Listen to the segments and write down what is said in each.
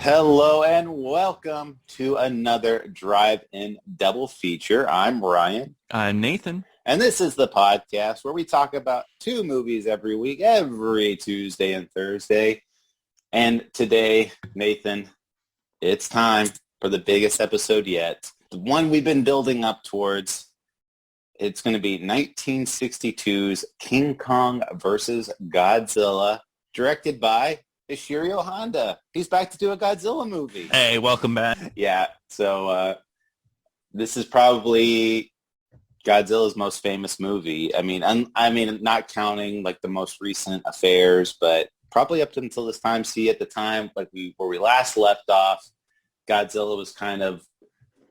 Hello and welcome to another Drive-In Double Feature. I'm Ryan. I'm Nathan. And this is the podcast where we talk about two movies every week, every Tuesday and Thursday. And today, Nathan, it's time for the biggest episode yet. The one we've been building up towards. It's going to be 1962's King Kong versus Godzilla, directed by Ishiro Honda. He's back to do a Godzilla movie. Hey, welcome back. Yeah, so this is probably Godzilla's most famous movie. I mean, not counting like the most recent affairs, but probably up until this time. See, at the time, where we last left off, Godzilla was kind of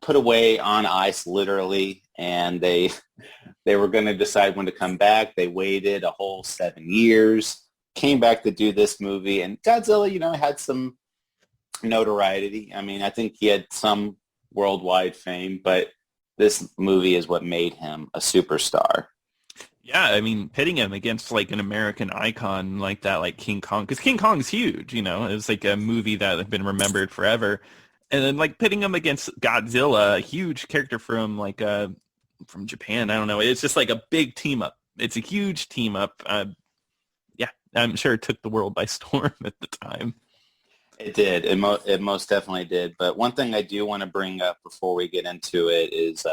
put away on ice, literally, and they were going to decide when to come back. They waited a whole 7 years. Came back to do this movie, and Godzilla, had some notoriety. I mean, I think he had some worldwide fame, but this movie is what made him a superstar. Yeah, I mean, pitting him against like an American icon like that, like King Kong, because King Kong's huge, it was like a movie that had been remembered forever. And then like pitting him against Godzilla, a huge character from Japan, I don't know. It's just like a big team up. It's a huge team up. I'm sure it took the world by storm at the time. It did. It most definitely did. But one thing I do want to bring up before we get into it is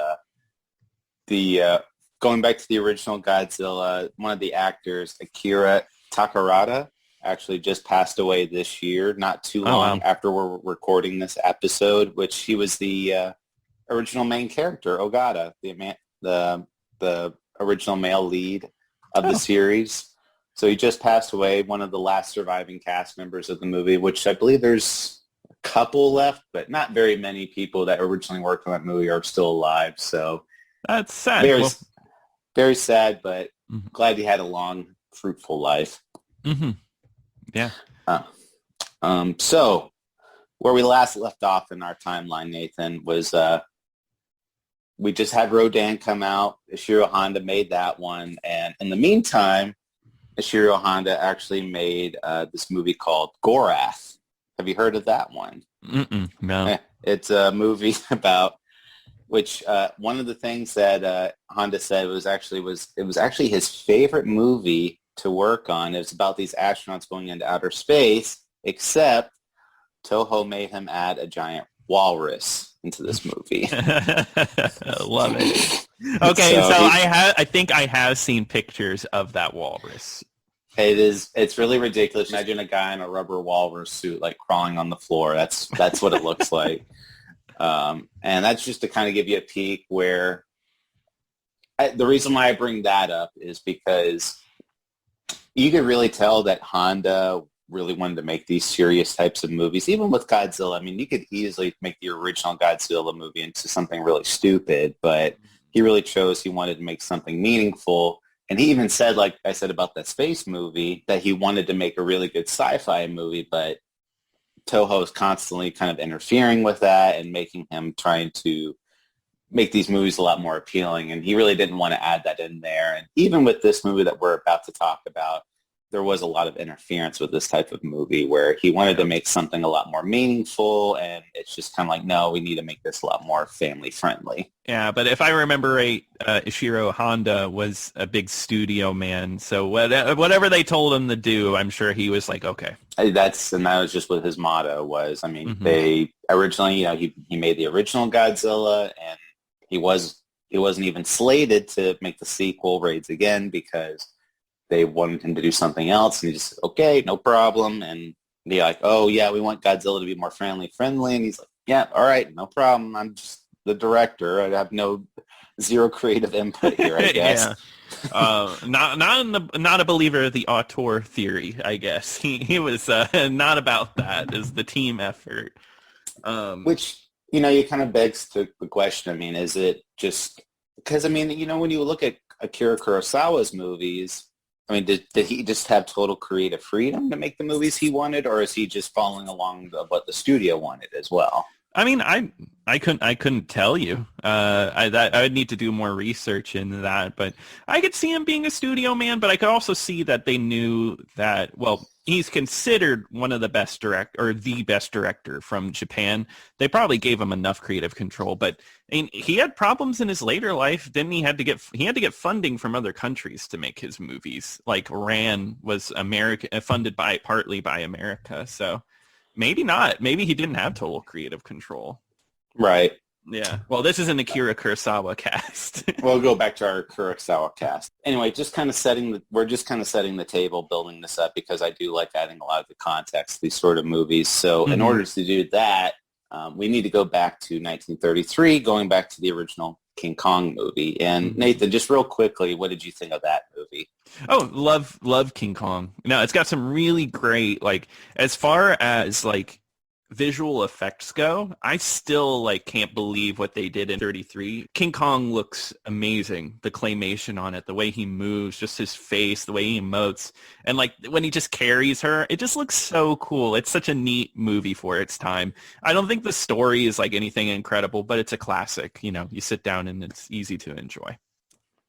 the going back to the original Godzilla, one of the actors, Akira Takarada, actually just passed away this year, not too long after we're recording this episode, which he was the original main character, Ogata, the original male lead of the series. So he just passed away, one of the last surviving cast members of the movie, which I believe there's a couple left, but not very many people that originally worked on that movie are still alive. So that's sad. Very sad, but glad he had a long, fruitful life. Mm-hmm. Yeah. So where we last left off in our timeline, Nathan, was we just had Rodan come out. Ishiro Honda made that one. And in the meantime, Ishiro Honda actually made this movie called Gorath. Have you heard of that one? No. It's a movie about which one of the things that Honda said was actually his favorite movie to work on. It was about these astronauts going into outer space, except Toho made him add a giant walrus into this movie. Love it. Okay, so I think I have seen pictures of that walrus. It's really ridiculous. Imagine a guy in a rubber walrus suit like crawling on the floor. That's what it looks like. And that's just to kind of give you a peek where the reason why I bring that up is because you could really tell that Honda really wanted to make these serious types of movies. Even with Godzilla, I mean, you could easily make the original Godzilla movie into something really stupid, but he really chose he wanted to make something meaningful. And he even said, like I said about that space movie, that he wanted to make a really good sci-fi movie, but Toho is constantly kind of interfering with that and making him trying to make these movies a lot more appealing. And he really didn't want to add that in there. And even with this movie that we're about to talk about, there was a lot of interference with this type of movie where he wanted to make something a lot more meaningful, and it's just kind of like, no, we need to make this a lot more family friendly. Yeah, but if I remember right, Ishiro Honda was a big studio man, so whatever they told him to do, I'm sure he was like, okay. That was just what his motto was. I mean, they originally, he made the original Godzilla, and he wasn't even slated to make the sequel, Raids Again, because they wanted him to do something else, and he just said, okay, no problem. And they're like, oh, yeah, we want Godzilla to be more friendly. And he's like, yeah, all right, no problem. I'm just the director. I have zero creative input here, I guess. Yeah. Not a believer of the auteur theory, I guess. He was not about that. It was the team effort. Which, you kind of begs the question, I mean, is it just... Because, I mean, when you look at Akira Kurosawa's movies, I mean, did he just have total creative freedom to make the movies he wanted, or is he just following along what the studio wanted as well? I mean, I couldn't tell you. I would need to do more research into that, but I could see him being a studio man. But I could also see that they knew that. Well, he's considered one of the best the best director from Japan. They probably gave him enough creative control, but I mean, he had problems in his later life. Didn't he had to get funding from other countries to make his movies. Like Ran was funded partly by America, so. Maybe not. Maybe he didn't have total creative control. Right. Yeah. Well, this is an Akira Kurosawa cast. We'll go back to our Kurosawa cast. Anyway, we're just kind of setting the table, building this up because I do like adding a lot of the context to these sort of movies. So in order to do that, we need to go back to 1933, going back to the original King Kong movie. And Nathan, just real quickly, what did you think of that movie? Oh, love King Kong. No, it's got some really great, like, as far as like visual effects go, I still like can't believe what they did in 33. King Kong looks amazing. The claymation on it, the way he moves, just his face, the way he emotes, and like when he just carries her, it just looks so cool. It's such a neat movie for its time. I don't think the story is like anything incredible, but it's a classic. You know, you sit down and it's easy to enjoy.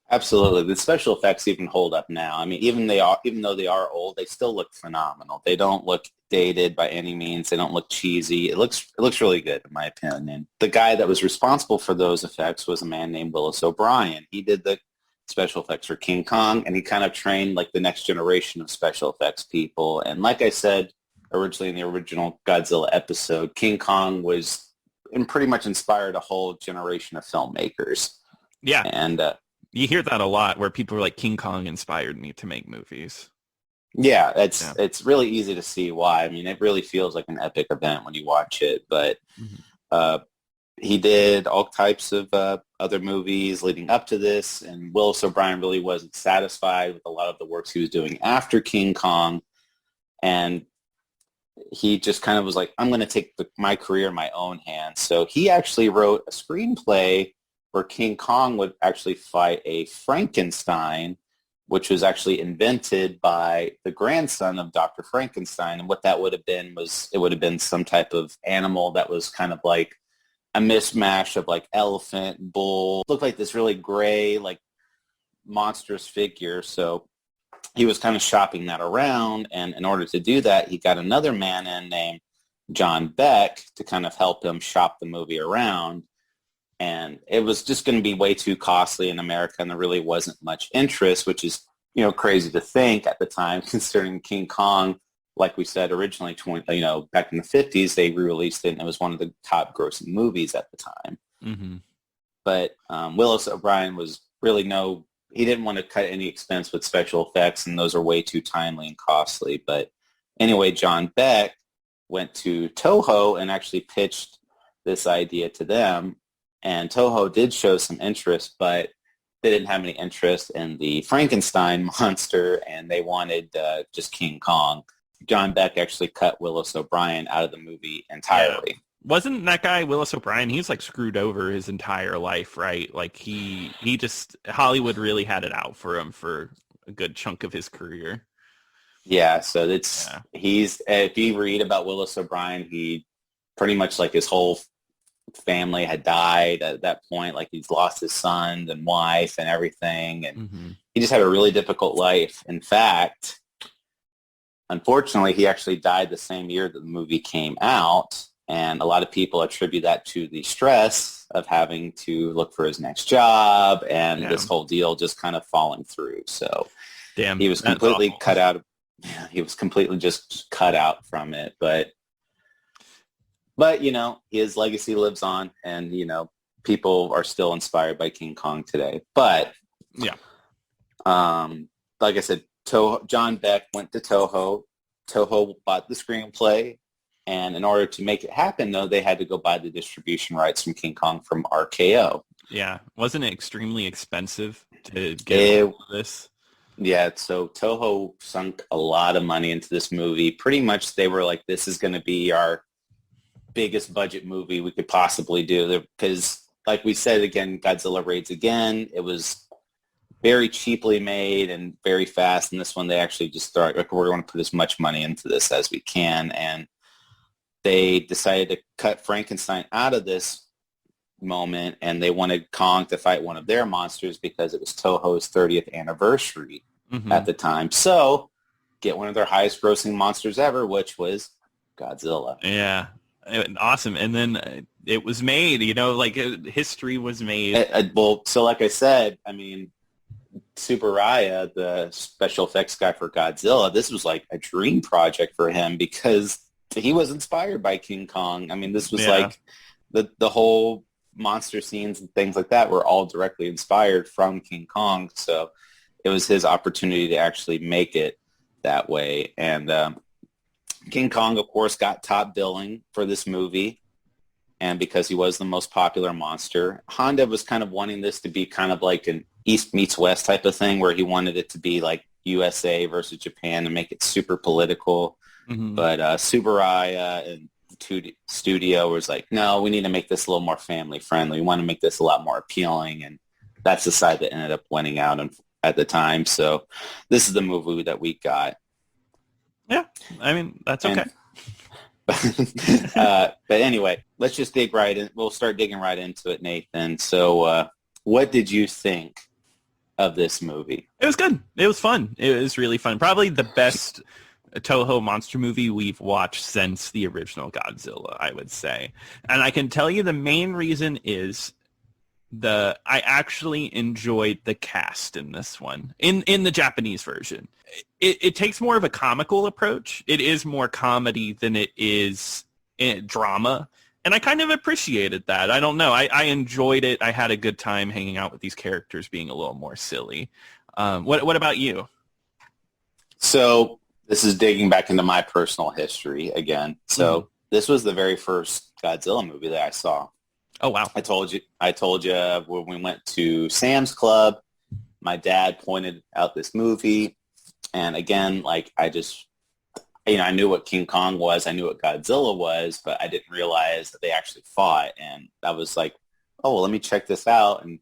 Absolutely. The special effects even hold up now. I mean, even though they are old, they still look phenomenal. They don't look dated by any means. They don't look cheesy. It looks really good in my opinion. The guy that was responsible for those effects was a man named Willis O'Brien. He did the special effects for King Kong, and he kind of trained like the next generation of special effects people. And like I said originally in the original Godzilla episode, King Kong was pretty much inspired a whole generation of filmmakers. Yeah. And you hear that a lot where people are like, King Kong inspired me to make movies. Yeah, it's really easy to see why. I mean, it really feels like an epic event when you watch it. But he did all types of other movies leading up to this, and Willis O'Brien really wasn't satisfied with a lot of the works he was doing after King Kong, and he just kind of was like, I'm going to take my career in my own hands. So he actually wrote a screenplay where King Kong would actually fight a Frankenstein, which was actually invented by the grandson of Dr. Frankenstein. And what that would have been was it would have been some type of animal that was kind of like a mismatch of like elephant, bull, looked like this really gray, like monstrous figure. So he was kind of shopping that around. And in order to do that, he got another man in named John Beck to kind of help him shop the movie around. And it was just going to be way too costly in America, and there really wasn't much interest, which is, crazy to think at the time, considering King Kong, like we said originally, back in the 50s, they re-released it, and it was one of the top grossing movies at the time. Mm-hmm. But Willis O'Brien was really he didn't want to cut any expense with special effects, and those are way too timely and costly. But anyway, John Beck went to Toho and actually pitched this idea to them. And Toho did show some interest, but they didn't have any interest in the Frankenstein monster, and they wanted just King Kong. John Beck actually cut Willis O'Brien out of the movie entirely. Yeah. Wasn't that guy Willis O'Brien? He's like screwed over his entire life, right? Like he just, Hollywood really had it out for him for a good chunk of his career. Yeah, so he's, if you read about Willis O'Brien, he pretty much like his whole family had died at that point. Like he's lost his son and wife and everything, and he just had a really difficult life. In fact, unfortunately, he actually died the same year that the movie came out, and a lot of people attribute that to the stress of having to look for his next job and this whole deal just kind of falling through. So he was completely cut out. He was completely just cut out from it, but his legacy lives on, and, people are still inspired by King Kong today. But, like I said, John Beck went to Toho. Toho bought the screenplay, and in order to make it happen, though, they had to go buy the distribution rights from King Kong from RKO. Yeah. Wasn't it extremely expensive to get all of this? Yeah, so Toho sunk a lot of money into this movie. Pretty much they were like, this is going to be our biggest budget movie we could possibly do, because like we said, again, Godzilla Raids Again, it was very cheaply made and very fast, and this one they actually just thought, like, we're going to put as much money into this as we can, and they decided to cut Frankenstein out of this moment, and they wanted Kong to fight one of their monsters because it was Toho's 30th anniversary at the time. So get one of their highest grossing monsters ever, which was Godzilla. Yeah. Awesome. And then it was made, history was made. Well, so like I said, I mean, Tsuburaya, the special effects guy for Godzilla, this was like a dream project for him because he was inspired by King Kong. I mean, this was like the whole monster scenes and things like that were all directly inspired from King Kong. So it was his opportunity to actually make it that way. And King Kong, of course, got top billing for this movie. And because he was the most popular monster, Honda was kind of wanting this to be kind of like an East meets West type of thing where he wanted it to be like USA versus Japan and make it super political. But Tsuburaya and the studio was like, no, we need to make this a little more family friendly. We want to make this a lot more appealing. And that's the side that ended up winning out at the time. So this is the movie that we got. Yeah, I mean, that's okay. But anyway, let's just dig right in. We'll start digging right into it, Nathan. So what did you think of this movie? It was good. It was fun. It was really fun. Probably the best Toho monster movie we've watched since the original Godzilla, I would say. And I can tell you the main reason is I actually enjoyed the cast in this one, in the Japanese version. It takes more of a comical approach. It is more comedy than it is drama. And I kind of appreciated that. I don't know. I enjoyed it. I had a good time hanging out with these characters being a little more silly. What about you? So this is digging back into my personal history again. So this was the very first Godzilla movie that I saw. Oh, wow. I told you when we went to Sam's Club, my dad pointed out this movie. And again, like I just, I knew what King Kong was. I knew what Godzilla was, but I didn't realize that they actually fought. And I was like, oh, well, let me check this out. And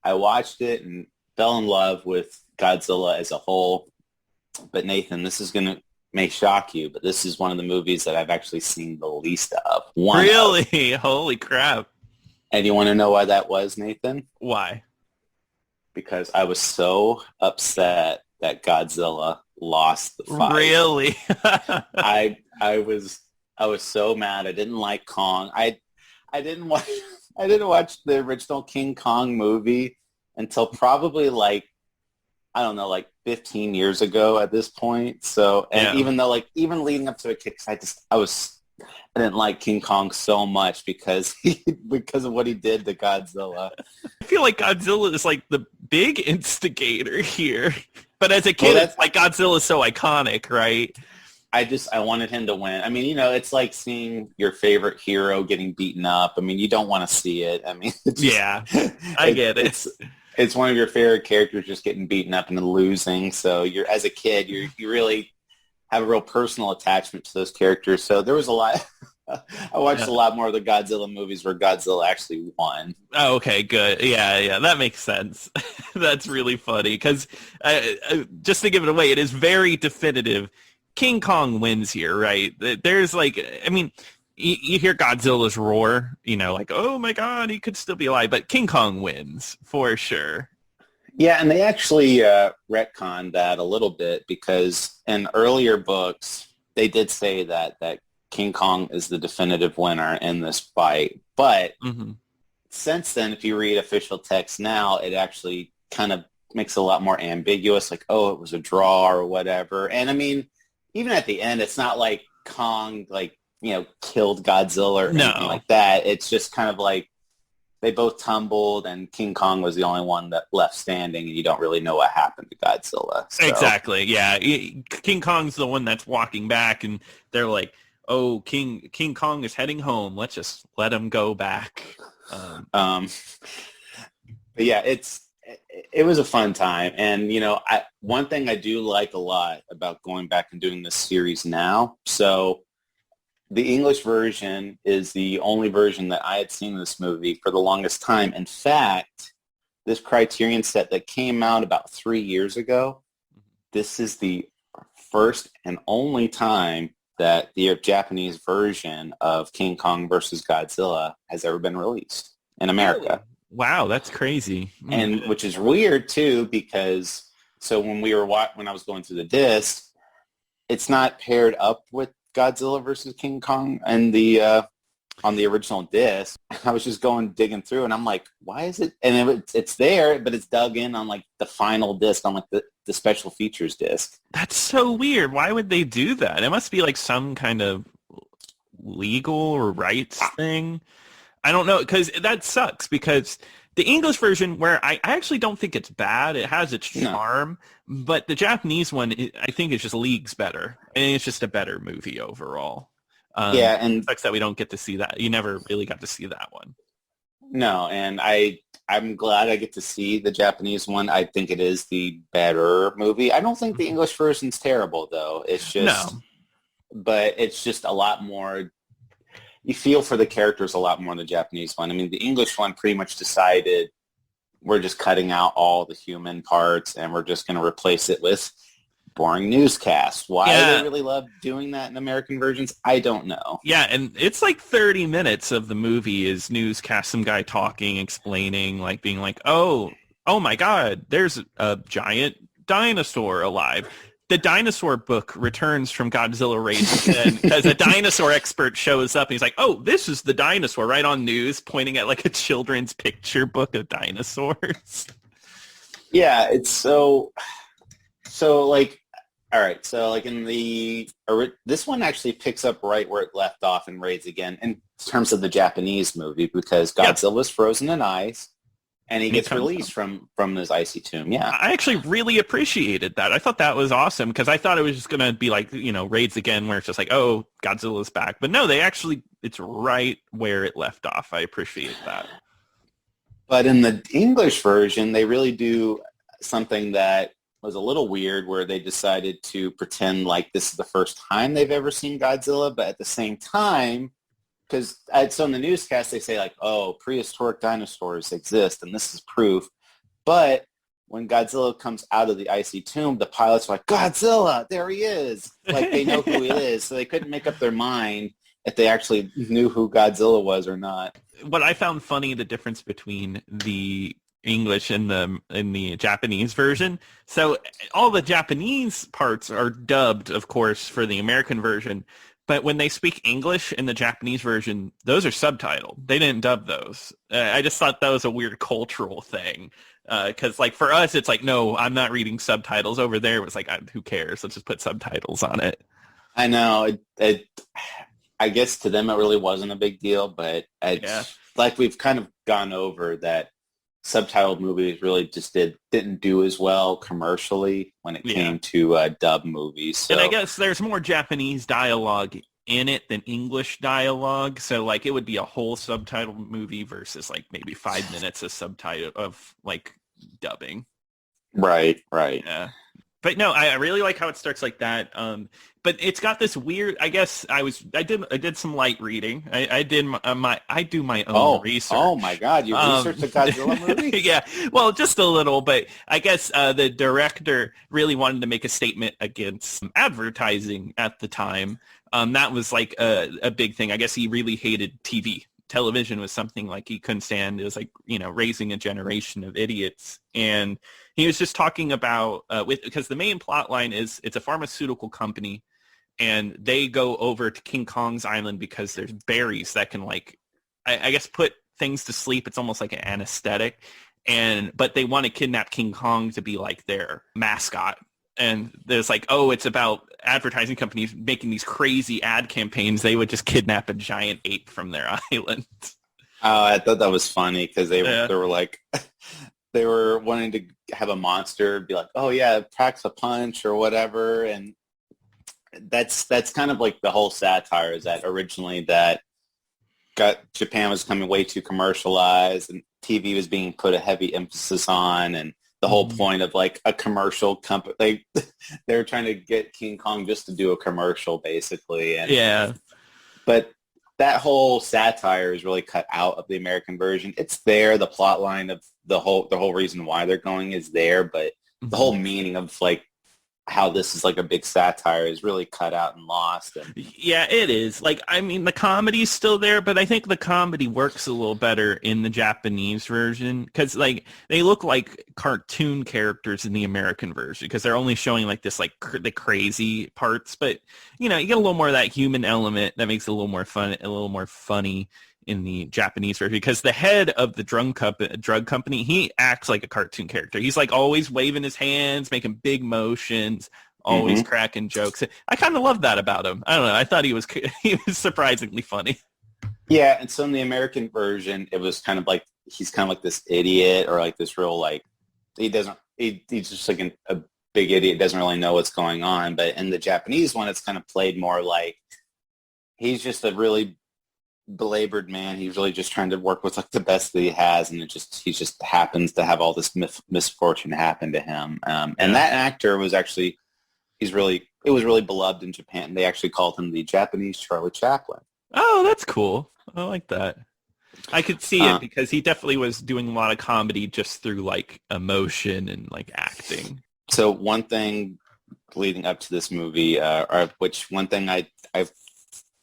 I watched it and fell in love with Godzilla as a whole. But Nathan, this is going to may shock you, but this is one of the movies that I've actually seen the least of. Really? Holy crap. And you want to know why that was, Nathan? Why? Because I was so upset that Godzilla lost the fight. Really? I was so mad. I didn't like Kong. I didn't watch the original King Kong movie until probably like 15 years ago at this point. So, and even though even leading up to it, I didn't like King Kong so much because of what he did to Godzilla. I feel like Godzilla is like the big instigator here. But as a kid, it's like Godzilla is so iconic, right? I wanted him to win. I mean, it's like seeing your favorite hero getting beaten up. I mean, you don't want to see it. I mean, I get it. It's one of your favorite characters just getting beaten up and then losing. So as a kid, you really have a real personal attachment to those characters. So there was a lot. I watched a lot more of the Godzilla movies where Godzilla actually won. Oh, okay, good. Yeah, that makes sense. That's really funny because just to give it away, it is very definitive. King Kong wins here, right? There's you hear Godzilla's roar, like, oh my God, he could still be alive, but King Kong wins for sure. Yeah, and they actually retconned that a little bit because in earlier books, they did say that King Kong is the definitive winner in this fight. But since then, if you read official text now, it actually kind of makes it a lot more ambiguous, like, oh, it was a draw or whatever. And I mean, even at the end, it's not like Kong, killed Godzilla or anything like that. It's just kind of like they both tumbled and King Kong was the only one that left standing and you don't really know what happened to Godzilla. So. Exactly, yeah. King Kong's the one that's walking back and they're like, oh, King Kong is heading home. Let's just let him go back. But yeah, it was a fun time. And, one thing I do like a lot about going back and doing this series now. So the English version is the only version that I had seen in this movie for the longest time. In fact, this Criterion set that came out about 3 years ago, this is the first and only time that the Japanese version of King Kong versus Godzilla has ever been released in Really? America. Wow, that's crazy. And which is weird too, because so when when I was going through the disc, it's not paired up with Godzilla versus King Kong and the on the original disc. I was just digging through, and I'm like, why is it? And it's there, but it's dug in on like the final disc, on like the special features disc. That's so weird. Why would they do that? It must be like some kind of legal or rights thing. I don't know, because that sucks, because the English version, where I actually don't think it's bad, it has its No. charm, but the Japanese one, I think it's just leagues better. I mean, it's just a better movie overall. Yeah, and it sucks that we don't get to see that. You never really got to see that one. no, and I'm glad I get to see the Japanese one. I think it is the better movie. I don't think the English version's terrible though. It's just, No. but it's just a lot more. You feel for the characters a lot more in the Japanese one. I mean, the English one pretty much decided we're just cutting out all the human parts and we're just going to replace it with boring newscasts. Why they really love doing that in American versions, I don't know. Yeah, and it's like 30 minutes of the movie is newscast, some guy talking, explaining, like being like, oh my God, there's a giant dinosaur alive. The dinosaur book returns from Godzilla Raids Again because a dinosaur expert shows up and he's like, oh, this is the dinosaur, right on news, pointing at like a children's picture book of dinosaurs. Yeah, it's so like, all right, so like this one actually picks up right where it left off in Raids Again in terms of the Japanese movie, because Godzilla's frozen in ice. And he gets released from his icy tomb. Yeah. I actually really appreciated that. I thought that was awesome, because I thought it was just going to be like, Raids Again, where it's just like, oh, Godzilla's back. But no, it's right where it left off. I appreciate that. But in the English version, they really do something that was a little weird, where they decided to pretend like this is the first time they've ever seen Godzilla, but at the same time, because so in the newscast they say like, oh, prehistoric dinosaurs exist and this is proof. But when Godzilla comes out of the icy tomb, the pilots are like, Godzilla, there he is. Like they know who he is. So they couldn't make up their mind if they actually knew who Godzilla was or not. What I found funny, the difference between the English and the Japanese version. So all the Japanese parts are dubbed, of course, for the American version. But when they speak English in the Japanese version, those are subtitled. They didn't dub those. I just thought that was a weird cultural thing. Because like for us, it's like, no, I'm not reading subtitles. Over there, it was like, who cares? Let's just put subtitles on it. I know. I guess to them it really wasn't a big deal, but like we've kind of gone over that subtitled movies really just didn't do as well commercially when it came to dub movies. So. And I guess there's more Japanese dialogue in it than English dialogue. So like it would be a whole subtitled movie versus like maybe 5 minutes of subtitle of like dubbing. Right. Yeah. But no, I really like how it starts like that. But it's got this weird. I guess I did some light reading. I do my own research. Oh my God! You researched the Godzilla movie? Yeah, well, just a little. But I guess the director really wanted to make a statement against advertising at the time. That was like a big thing. I guess he really hated TV. Television was something like he couldn't stand. It was like, raising a generation of idiots. And he was just talking about because the main plot line is it's a pharmaceutical company and they go over to King Kong's island because there's berries that can like, I guess, put things to sleep. It's almost like an anesthetic. But they want to kidnap King Kong to be like their mascot. And there's like, oh, it's about advertising companies making these crazy ad campaigns. They would just kidnap a giant ape from their island. Oh, I thought that was funny because they were like, they were wanting to have a monster be like, oh yeah, it packs a punch or whatever. And that's kind of like the whole satire is that originally that Japan was becoming way too commercialized and TV was being put a heavy emphasis on, and the whole point of like a commercial company, they were trying to get King Kong just to do a commercial basically. And but that whole satire is really cut out of the American version. It's there. The plot line of the whole reason why they're going is there, but the whole meaning of like how this is like a big satire is really cut out and lost. And Yeah, it is. Like, I mean, the comedy's still there, but I think the comedy works a little better in the Japanese version because, like, they look like cartoon characters in the American version because they're only showing like this, like the crazy parts. But you know, you get a little more of that human element that makes it a little more fun, a little more funny in the Japanese version because the head of the drug company, he acts like a cartoon character. He's like always waving his hands, making big motions, always cracking jokes. I kind of love that about him. I don't know. I thought he was surprisingly funny. yeah, and so in the American version, it was kind of like he's kind of like this idiot or like this real like he's just like a big idiot, doesn't really know what's going on. But in the Japanese one, it's kind of played more like he's just a really belabored man. He's really just trying to work with like the best that he has, and he just happens to have all this misfortune happen to him. And that actor was actually it was really beloved in Japan. They actually called him the Japanese Charlie Chaplin. Oh, that's cool. I like that. I could see it because he definitely was doing a lot of comedy just through like emotion and like acting. So one thing leading up to this movie, which one thing I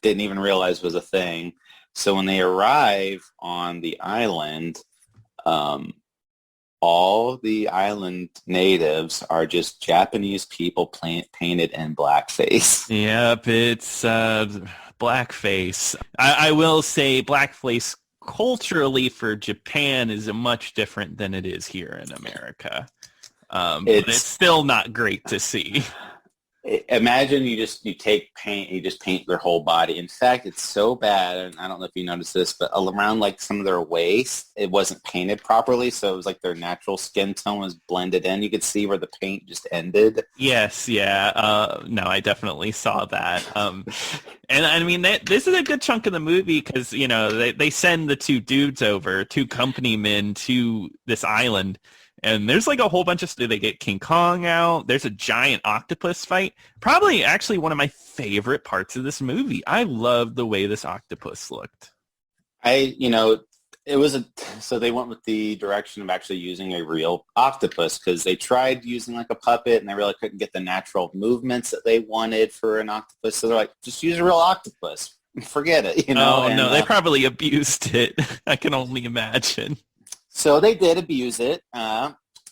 didn't even realize was a thing. So when they arrive on the island, all the island natives are just Japanese people painted in blackface. Yep, it's blackface. I will say blackface culturally for Japan is much different than it is here in America. But it's still not great to see. Imagine you take paint, you just paint their whole body. In fact, it's so bad, and I don't know if you noticed this, but around like some of their waist, it wasn't painted properly, so it was like their natural skin tone was blended in. You could see where the paint just ended. Yes, yeah. No, I definitely saw that. And I mean, this is a good chunk of the movie because, you know, they send the two dudes over, two company men to this island. And there's like a whole bunch of stuff. They get King Kong out. There's a giant octopus fight. Probably actually one of my favorite parts of this movie. I loved the way this octopus looked. So they went with the direction of actually using a real octopus because they tried using like a puppet and they really couldn't get the natural movements that they wanted for an octopus. So they're like, just use a real octopus. Forget it, you know? Oh, no, they probably abused it. I can only imagine. So they did abuse it.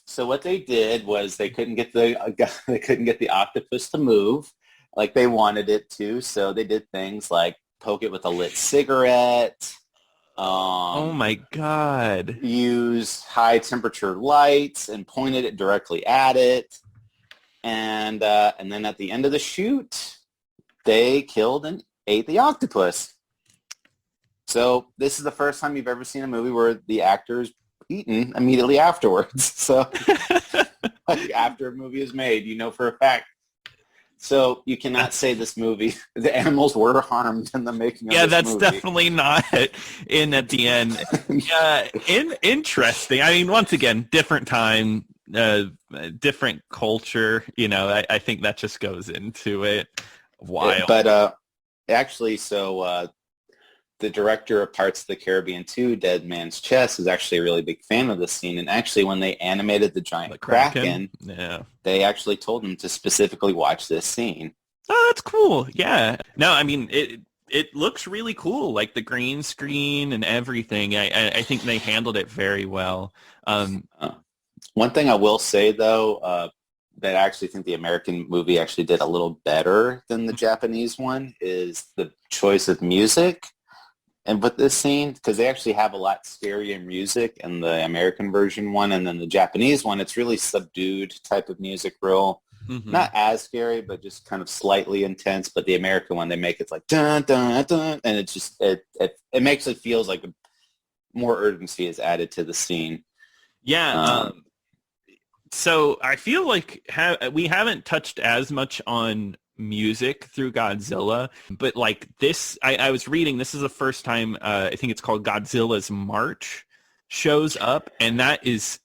So what they did was they couldn't get the octopus to move like they wanted it to. So they did things like poke it with a lit cigarette. Oh my God! Use high temperature lights and pointed it directly at it, and then at the end of the shoot, they killed and ate the octopus. So this is the first time you've ever seen a movie where the actor's eaten immediately afterwards. So like after a movie is made, you know for a fact. So you cannot say this movie, the animals were harmed in the making of this movie. Yeah, that's definitely not in at the end. Yeah, interesting. I mean, once again, different time, different culture. You know, I think that just goes into it. Wild. But actually, so the director of Parts of the Caribbean 2, Dead Man's Chest, is actually a really big fan of this scene. And actually, when they animated the giant Kraken, they actually told him to specifically watch this scene. Oh, that's cool. Yeah. No, I mean, it looks really cool, like the green screen and everything. I think they handled it very well. One thing I will say, though, that I actually think the American movie actually did a little better than the Japanese one is the choice of music. And with this scene, because they actually have a lot scarier music in the American version one, and then the Japanese one, it's really subdued type of music, not as scary, but just kind of slightly intense. But the American one, they make it like dun dun dun, and it just it makes it feels like more urgency is added to the scene. Yeah. So I feel like we haven't touched as much on music through Godzilla, but like this, I was reading, this is the first time, I think it's called Godzilla's March shows up, and that is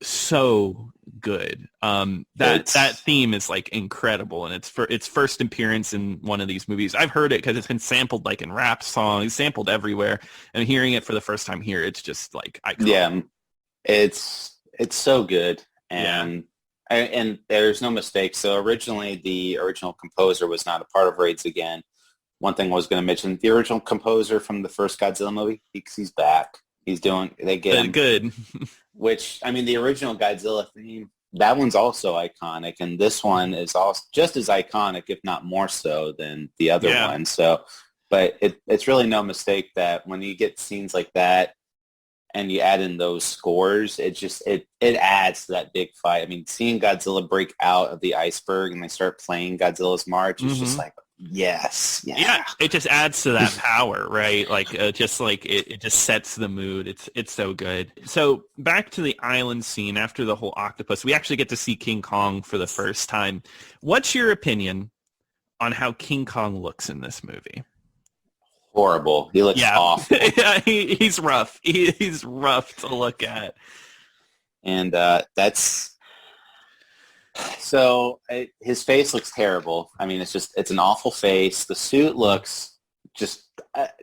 so good. That theme is like incredible, and it's its first appearance in one of these movies. I've heard it because it's been sampled like in rap songs, sampled everywhere, and hearing it for the first time here, it's just like iconic. Yeah, it's so good. And And there's no mistake. So originally, the original composer was not a part of Raids Again. One thing I was going to mention, the original composer from the first Godzilla movie, he's back. They get him. Good. Which, I mean, the original Godzilla theme, that one's also iconic. And this one is also just as iconic, if not more so, than the other one. So, but it's really no mistake that when you get scenes like that, and you add in those scores, it adds to that big fight. I mean, seeing Godzilla break out of the iceberg and they start playing Godzilla's March, it's just like, yes. Yeah, it just adds to that power, right? Like, it just sets the mood. It's so good. So back to the island scene after the whole octopus, we actually get to see King Kong for the first time. What's your opinion on how King Kong looks in this movie? Horrible. He looks awful. Yeah, he's rough. He's rough to look at. And his face looks terrible. I mean, it's an awful face. The suit looks just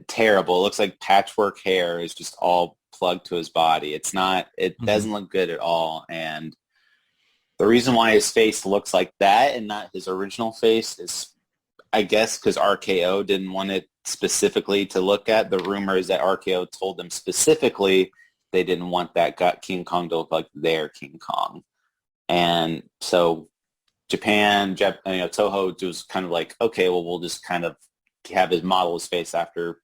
terrible. It looks like patchwork hair is just all plugged to his body. It doesn't look good at all. And the reason why his face looks like that and not his original face is, I guess, because RKO didn't want it specifically to look at. The rumor is that RKO told them specifically they didn't want that King Kong to look like their King Kong. And so Japan, Toho was kind of like, okay, well, we'll just kind of have his model his face after,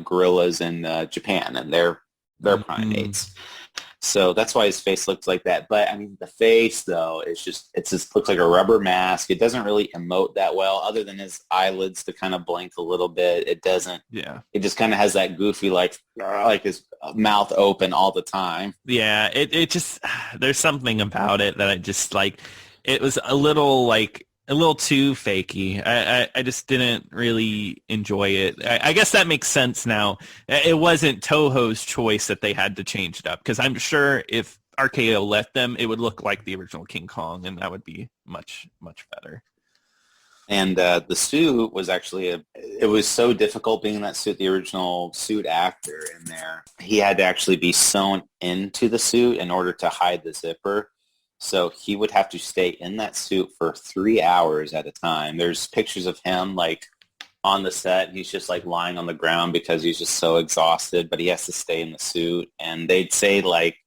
gorillas in Japan and their primates. So that's why his face looks like that. But I mean, the face though, it just looks like a rubber mask. It doesn't really emote that well, other than his eyelids to kind of blink a little bit. It doesn't. Yeah. It just kind of has that goofy, like his mouth open all the time. Yeah. It just, there's something about it that I just like. It was a little too fakey. I just didn't really enjoy it. I guess that makes sense now. It wasn't Toho's choice that they had to change it up, because I'm sure if RKO let them, it would look like the original King Kong, and that would be much, much better. And the suit was actually it was so difficult being in that suit. The original suit actor in there, he had to actually be sewn into the suit in order to hide the zipper. So he would have to stay in that suit for 3 hours at a time. There's pictures of him like on the set. He's just like lying on the ground because he's just so exhausted, but he has to stay in the suit. And they'd say like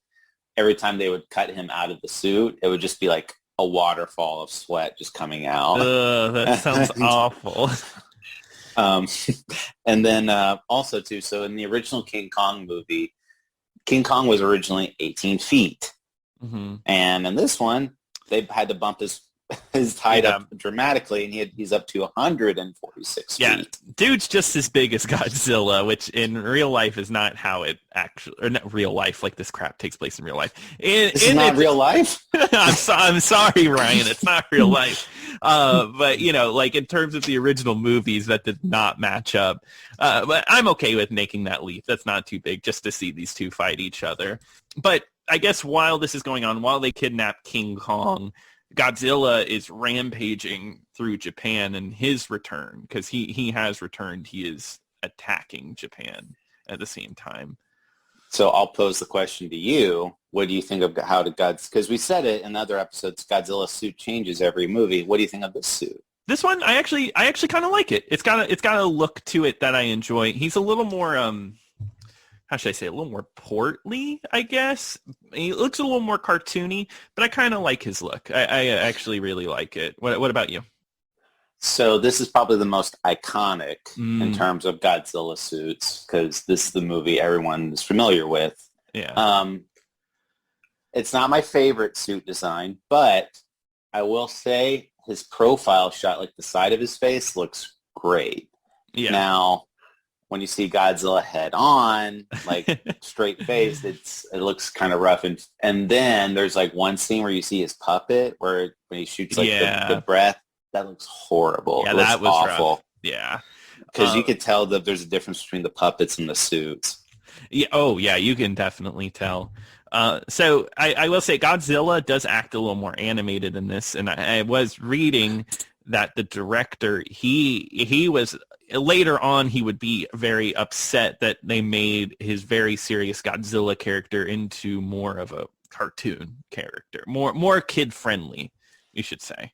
every time they would cut him out of the suit, it would just be like a waterfall of sweat just coming out. That sounds awful. And then also too, so in the original King Kong movie, King Kong was originally 18 feet. Mm-hmm. And in this one, they had to bump his height up dramatically, and he's up to 146 feet. Yeah, dude's just as big as Godzilla, which in real life is not how it actually, or not real life, like this crap takes place in real life. This is not real life? I'm sorry, Ryan, it's not real life. But, like in terms of the original movies, that did not match up. But I'm okay with making that leap. That's not too big, just to see these two fight each other. But I guess while this is going on, while they kidnap King Kong, Godzilla is rampaging through Japan in his return, because he has returned. He is attacking Japan at the same time. So I'll pose the question to you. What do you think of how because we said it in other episodes, Godzilla's suit changes every movie. What do you think of this suit? This one, I actually kind of like it. It's got a look to it that I enjoy. He's a little more how should I say, a little more portly, I guess. He looks a little more cartoony, but I kind of like his look. I actually really like it. What about you? So this is probably the most iconic in terms of Godzilla suits, because this is the movie everyone is familiar with. Yeah. It's not my favorite suit design, but I will say his profile shot, like the side of his face, looks great. Yeah. Now, when you see Godzilla head on, like straight faced, it looks kind of rough. And then there's like one scene where you see his puppet when he shoots like the breath. That looks horrible. Yeah, that was awful. Rough. Yeah. Because you could tell that there's a difference between the puppets and the suits. Yeah. Oh, yeah, you can definitely tell. So I will say Godzilla does act a little more animated in this. And I was reading that the director, he was... Later on, he would be very upset that they made his very serious Godzilla character into more of a cartoon character, more kid friendly, you should say.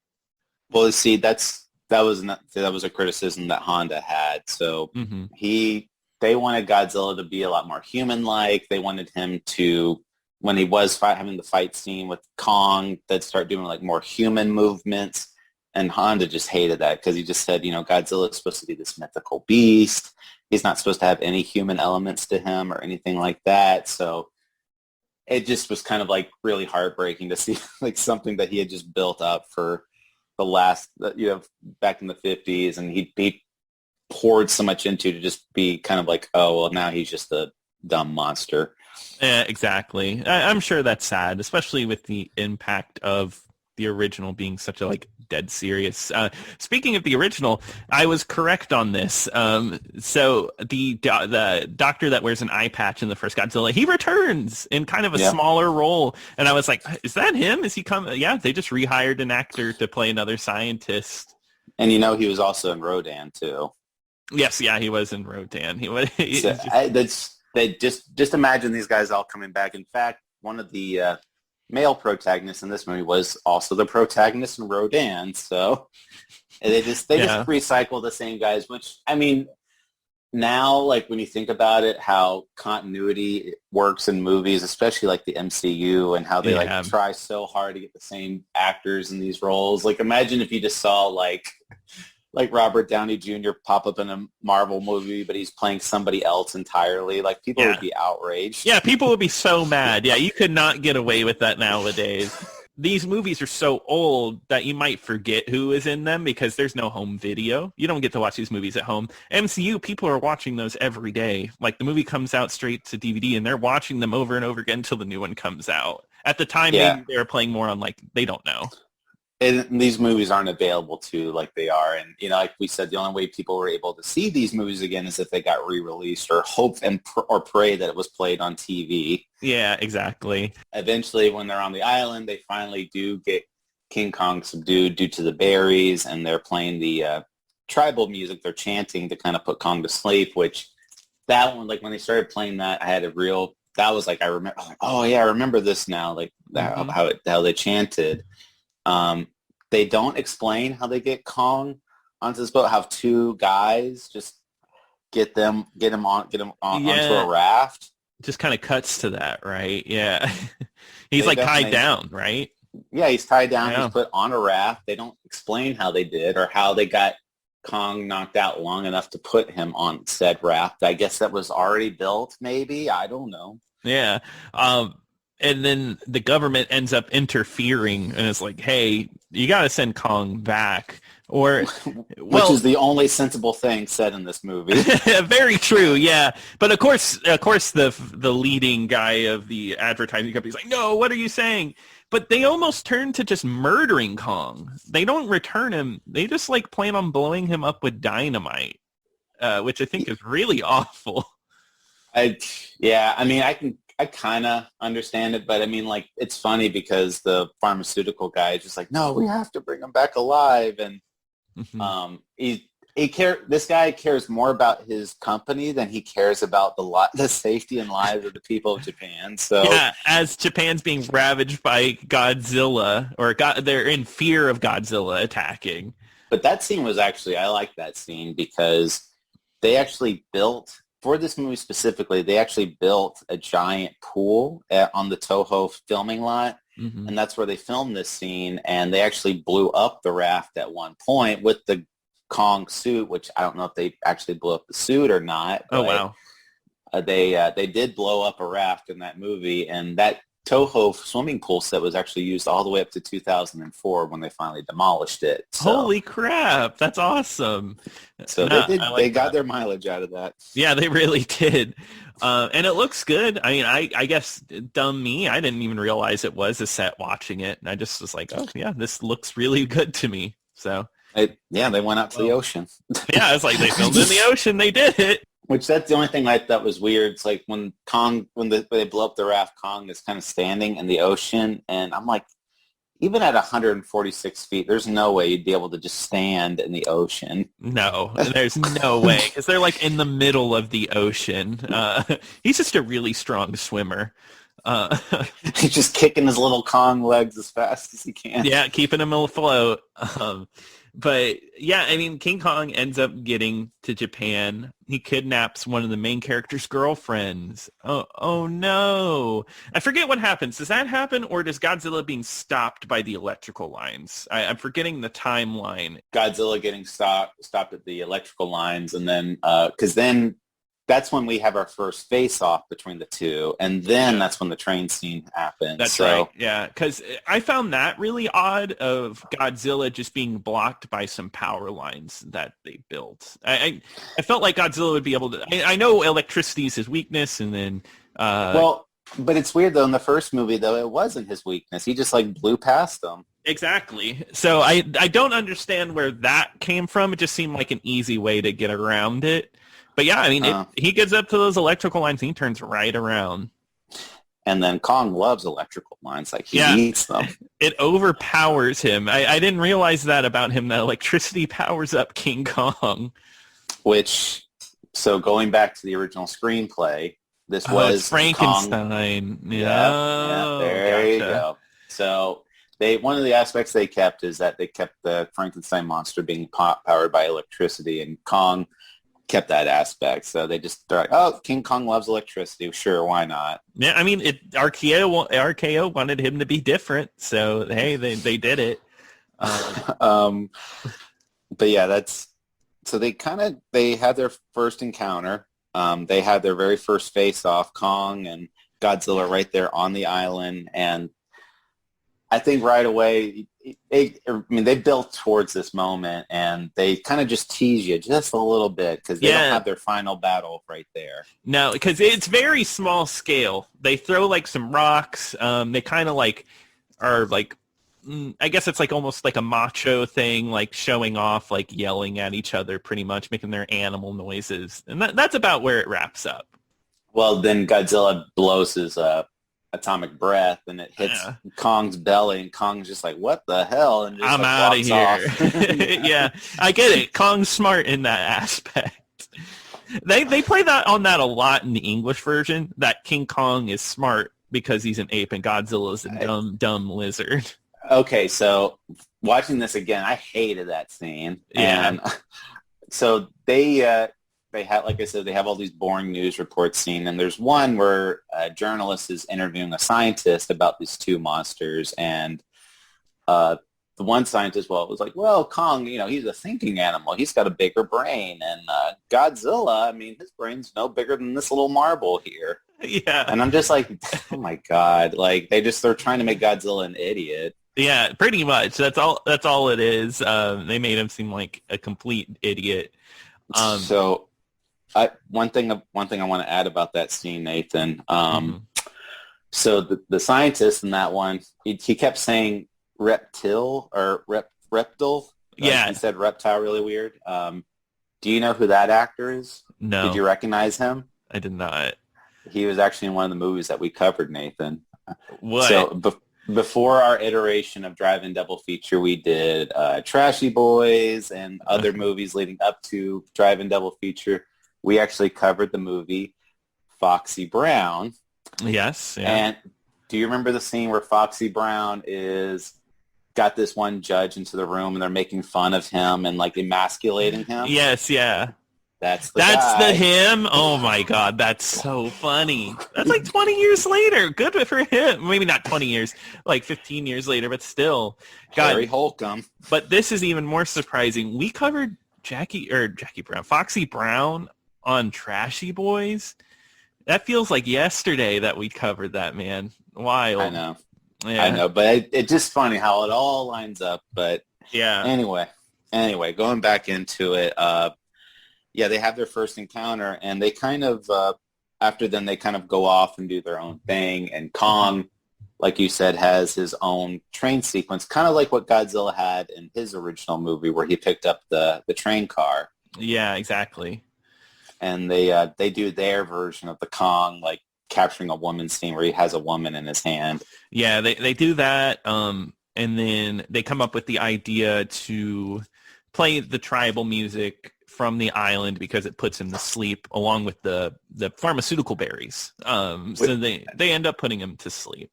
Well, see, that was a criticism that Honda had. So Mm-hmm. they wanted Godzilla to be a lot more human-like. They wanted him to, when he was having the fight scene with Kong, that start doing like more human movements. And Honda just hated that because he just said, Godzilla is supposed to be this mythical beast. He's not supposed to have any human elements to him or anything like that. So it just was kind of like really heartbreaking to see like something that he had just built up for the last, back in the 50s, and he poured so much into to just be kind of like, oh, well, now he's just a dumb monster. Yeah, exactly. I'm sure that's sad, especially with the impact of the original being such a like dead serious. Speaking of the original, I was correct on this. So the doctor that wears an eye patch in the first Godzilla, he returns in kind of a smaller role, and I was like, is that him? Is he coming? Yeah, they just rehired an actor to play another scientist. And he was also in Rodan too. Yes, yeah, he was in Rodan. He was. They just imagine these guys all coming back. In fact, one of the male protagonist in this movie was also the protagonist in Rodan. So they just recycle the same guys, which, I mean, now, like when you think about it, how continuity works in movies, especially like the MCU, and how they like try so hard to get the same actors in these roles. Like imagine if you just saw like Robert Downey Jr. pop up in a Marvel movie, but he's playing somebody else entirely. Like people would be outraged. Yeah, people would be so mad. Yeah, you could not get away with that nowadays. These movies are so old that you might forget who is in them because there's no home video. You don't get to watch these movies at home. MCU, people are watching those every day. Like the movie comes out straight to DVD and they're watching them over and over again until the new one comes out. At the time, maybe they were playing more on like, they don't know. And these movies aren't available to like they are. And, like we said, the only way people were able to see these movies again is if they got re-released or hope or pray that it was played on TV. Yeah, exactly. Eventually, when they're on the island, they finally do get King Kong subdued due to the berries, and they're playing the tribal music. They're chanting to kind of put Kong to sleep, which that one, like when they started playing that, I had that was like, I remember, oh yeah, I remember this now, like how they chanted. They don't explain how they get Kong onto this boat. How two guys just get him onto a raft. Just kind of cuts to that, right? Yeah, he's like tied down, right? Yeah, he's tied down. Yeah. He's put on a raft. They don't explain how they did or how they got Kong knocked out long enough to put him on said raft. I guess that was already built. Maybe, I don't know. Yeah. And then the government ends up interfering and it's like, hey, you got to send Kong back. Which is the only sensible thing said in this movie. Very true, yeah. But of course, the leading guy of the advertising company is like, no, what are you saying? But they almost turn to just murdering Kong. They don't return him. They just like plan on blowing him up with dynamite, which I think is really awful. I kind of understand it, but I mean, like, it's funny because the pharmaceutical guy is just like, no, we have to bring him back alive. And this guy cares more about his company than he cares about the safety and lives of the people of Japan. So yeah, as Japan's being ravaged by Godzilla, they're in fear of Godzilla attacking. But that scene was actually, I like that scene because they actually built, for this movie specifically, they actually built a giant pool on the Toho filming lot, and that's where they filmed this scene, and they actually blew up the raft at one point with the Kong suit, which I don't know if they actually blew up the suit or not. Oh, wow. They did blow up a raft in that movie, and that Toho swimming pool set was actually used all the way up to 2004 when they finally demolished it. So. Holy crap, that's awesome. So they got their mileage out of that. Yeah, they really did. And it looks good. I mean, I guess, dumb me, I didn't even realize it was a set watching it. And I just was like, oh, yeah, this looks really good to me. So they went out to the ocean. Yeah, it's like they filmed in the ocean. They did it. Which that's the only thing that was weird. It's like when they blow up the raft, Kong is kind of standing in the ocean. And I'm like, even at 146 feet, there's no way you'd be able to just stand in the ocean. No, there's no way. Because they're like in the middle of the ocean. He's just a really strong swimmer. He's just kicking his little Kong legs as fast as he can. Yeah, keeping him afloat. But yeah, I mean, King Kong ends up getting to Japan. He kidnaps one of the main character's girlfriends. Oh no. I forget what happens. Does that happen, or does Godzilla being stopped by the electrical lines? I'm forgetting the timeline. Godzilla getting stopped at the electrical lines, and then because then that's when we have our first face-off between the two, and then that's when the train scene happens. That's right, yeah, because I found that really odd of Godzilla just being blocked by some power lines that they built. I felt like Godzilla would be able to... I know electricity is his weakness, and then... well, but it's weird, though, in the first movie, though, it wasn't his weakness. He just, like, blew past them. Exactly. So I don't understand where that came from. It just seemed like an easy way to get around it. But yeah, I mean, he gets up to those electrical lines and he turns right around. And then Kong loves electrical lines. Like, he eats them. It overpowers him. I didn't realize that about him, that electricity powers up King Kong. Which, so going back to the original screenplay, this was Frankenstein. Kong. Yeah, there you go. So one of the aspects they kept is that they kept the Frankenstein monster being powered by electricity, and Kong kept that aspect. So they just thought, oh, King Kong loves electricity. Sure, why not? Yeah, I mean, RKO wanted him to be different, so hey, they did it. But yeah, so they had their first encounter. They had their very first face-off, Kong and Godzilla right there on the island, and I think right away, they built towards this moment, and they kind of just tease you just a little bit because they don't have their final battle right there. No, because it's very small scale. They throw like some rocks. They kind of like are like, I guess it's like almost like a macho thing, like showing off, like yelling at each other, pretty much making their animal noises, and that's about where it wraps up. Well, then Godzilla blows his atomic breath, and it hits Kong's belly, and Kong's just like, what the hell? And just, I'm out of here. Yeah, I get it. Kong's smart in that aspect. They play that on that a lot in the English version, that King Kong is smart because he's an ape and Godzilla is a dumb lizard. Okay, so watching this again, I hated that scene. Yeah. And so they have, like I said, they have all these boring news reports scene, and there's one where a journalist is interviewing a scientist about these two monsters, and the one scientist, was like, well, Kong, he's a thinking animal. He's got a bigger brain, and Godzilla, I mean, his brain's no bigger than this little marble here. Yeah. And I'm just like, oh my God, like they're trying to make Godzilla an idiot. Yeah, pretty much. That's all it is. They made him seem like a complete idiot. So. One thing I want to add about that scene, Nathan. So the scientist in that one, he kept saying reptile or reptile. Yeah, he said reptile really weird. Do you know who that actor is? No. Did you recognize him? I did not. He was actually in one of the movies that we covered, Nathan. What? So before our iteration of Drive-In Double Feature, we did Trashy Boys and other movies leading up to Drive-In Double Feature. We actually covered the movie Foxy Brown. Yes. Yeah. And do you remember the scene where Foxy Brown got this one judge into the room and they're making fun of him and like emasculating him? Yes, yeah. That's the him? Oh my God, that's so funny. That's like 20 years later. Good for him. Maybe not 20 years, like 15 years later, but still. God. Harry Holcomb. But this is even more surprising. We covered Foxy Brown on Trashy Boys. That feels like yesterday that we covered that, man. Wild. I know. Yeah. I know, but it's just funny how it all lines up. But yeah. Anyway, going back into it, they have their first encounter, and they kind of after then they kind of go off and do their own thing. And Kong, like you said, has his own train sequence, kind of like what Godzilla had in his original movie, where he picked up the train car. Yeah, exactly. And they do their version of the Kong, like capturing a woman scene where he has a woman in his hand. Yeah, they do that, and then they come up with the idea to play the tribal music from the island because it puts him to sleep along with the pharmaceutical berries. So they end up putting him to sleep.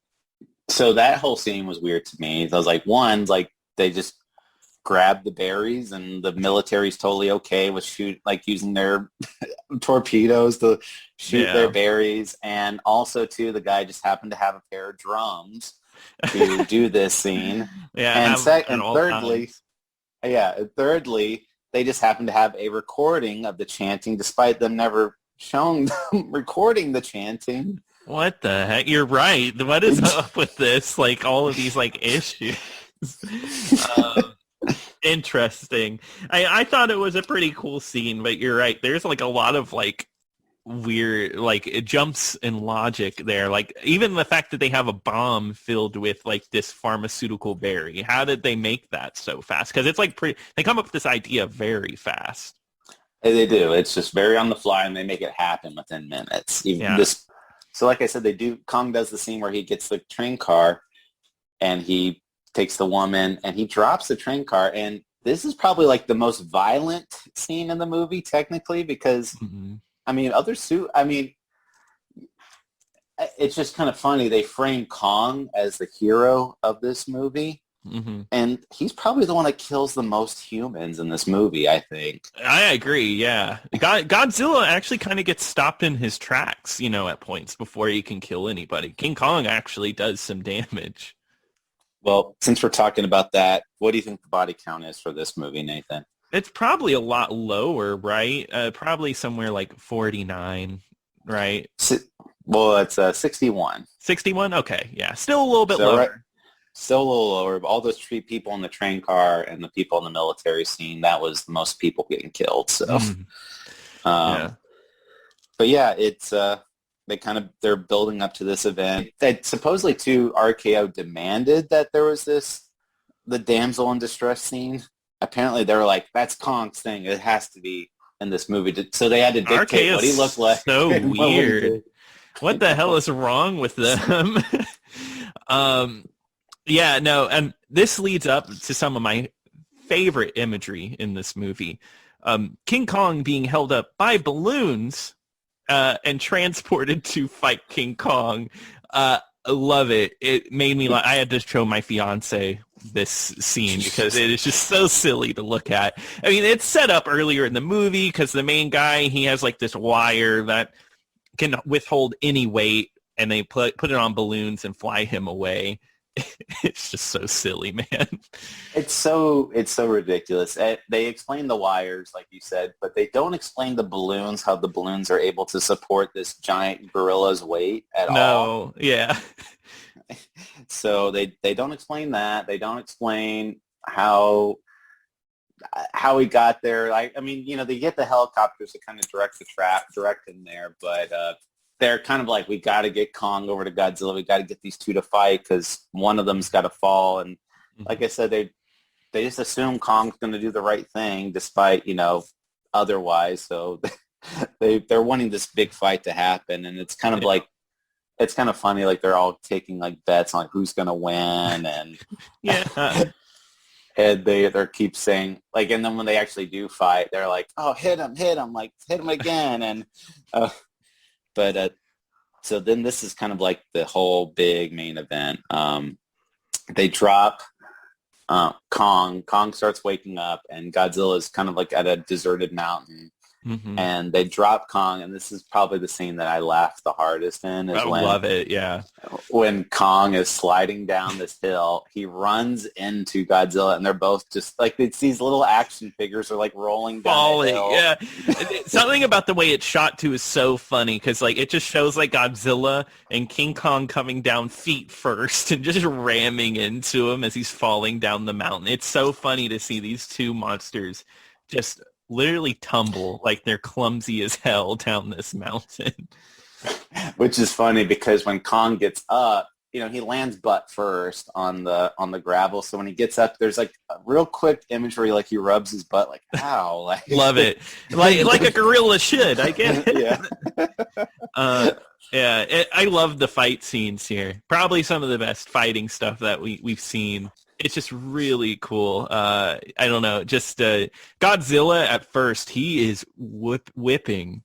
So that whole scene was weird to me. I was like, one, like they just grab the berries and the military's totally okay with using their torpedoes to shoot their berries. And also too, the guy just happened to have a pair of drums to do this scene. And thirdly, they just happened to have a recording of the chanting despite them never showing them recording the chanting. What the heck? You're right. What is up with this? Like all of these like issues. Interesting. I thought it was a pretty cool scene, but you're right. There's like a lot of like weird like it jumps in logic there. Like even the fact that they have a bomb filled with like this pharmaceutical berry. How did they make that so fast? Because it's like they come up with this idea very fast. They do. It's just very on the fly, and they make it happen within minutes. So like I said, Kong does the scene where he gets the train car and he takes the woman and he drops the train car. And this is probably like the most violent scene in the movie technically because, it's just kind of funny. They frame Kong as the hero of this movie. Mm-hmm. And he's probably the one that kills the most humans in this movie, I think. I agree, yeah. Godzilla actually kind of gets stopped in his tracks, at points before he can kill anybody. King Kong actually does some damage. Well, since we're talking about that, what do you think the body count is for this movie, Nathan? It's probably a lot lower, right? Probably somewhere like 49, right? Well, it's 61. 61? Okay, yeah. Still a little bit lower. Right. Still a little lower, but all those three people in the train car and the people in the military scene, that was the most people getting killed. So, But yeah, it's they're building up to this event. That supposedly too, RKO demanded that there was the damsel in distress scene. Apparently, they were like, "That's Kong's thing. It has to be in this movie." So they had to dictate what he looked like. So weird. What the hell is wrong with them? Yeah, no, and this leads up to some of my favorite imagery in this movie. King Kong being held up by balloons and transported to fight King Kong. I love it. It made me I had to show my fiance this scene because it is just so silly to look at. I mean, it's set up earlier in the movie because the main guy, he has like this wire that can withhold any weight, and they put it on balloons and fly him away. It's just so silly, man. It's so ridiculous. They explain the wires, like you said, but they don't explain the balloons, how the balloons are able to support this giant gorilla's weight at all. No, yeah. So they don't explain that. They don't explain how he got there. They get the helicopters to kind of direct him there, but they're kind of like, we got to get Kong over to Godzilla. We got to get these two to fight because one of them's got to fall. And like I said, they just assume Kong's going to do the right thing despite, otherwise. So they're wanting this big fight to happen. And it's kind of like, it's kind of funny. Like they're all taking like bets on like, who's going to win. And yeah. And they keep saying like, and then when they actually do fight, they're like, oh, hit him, like hit him again. And, so then this is kind of like the whole big main event. They drop Kong. Kong starts waking up, and Godzilla is kind of like at a deserted mountain. Mm-hmm. And they drop Kong, and this is probably the scene that I laughed the hardest in. I love it, yeah. When Kong is sliding down this hill, he runs into Godzilla, and they're both just like, it's these little action figures are like rolling down falling, the hill. Yeah. Something about the way it's shot too is so funny because like it just shows like Godzilla and King Kong coming down feet first and just ramming into him as he's falling down the mountain. It's so funny to see these two monsters just literally tumble like they're clumsy as hell down this mountain. Which is funny because when Kong gets up, he lands butt first on the gravel. So when he gets up, there's like a real quick imagery, like he rubs his butt, like ow, like love it, like a gorilla should. I get it. Yeah. I love the fight scenes here. Probably some of the best fighting stuff that we've seen it's just really cool. I don't know, just Godzilla at first, he is whipping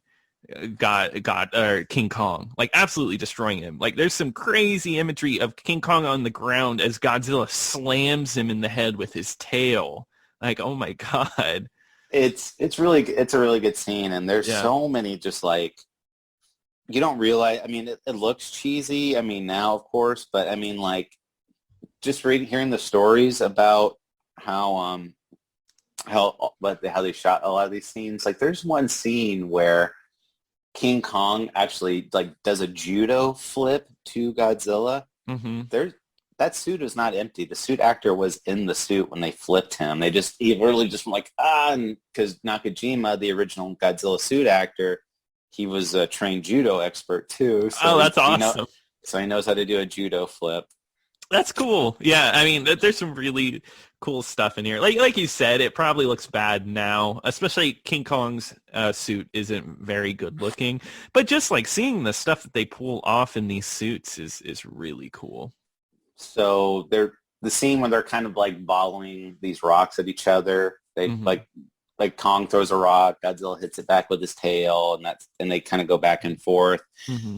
King Kong, like absolutely destroying him. Like there's some crazy imagery of King Kong on the ground as Godzilla slams him in the head with his tail. Like, oh my God. It's a really good scene, and there's Yeah. so many just like you don't realize. I mean, it looks cheesy. I mean, now of course, but I mean, like just hearing the stories about how how they shot a lot of these scenes. Like, there's one scene where King Kong actually like does a judo flip to Godzilla. Hmm. There's that suit is not empty. The suit actor was in the suit when they flipped him. He really just went like, and because Nakajima, the original Godzilla suit actor, he was a trained judo expert too. Oh, So that's awesome. so he knows how to do a judo flip. That's cool. Yeah, I mean, there's some really cool stuff in here. Like you said, it probably looks bad now, especially King Kong's suit isn't very good looking. But just like seeing the stuff that they pull off in these suits is really cool. So the scene when they're kind of like volleying these rocks at each other. They Hmm. like Kong throws a rock, Godzilla hits it back with his tail, and they kind of go back and forth. Hmm.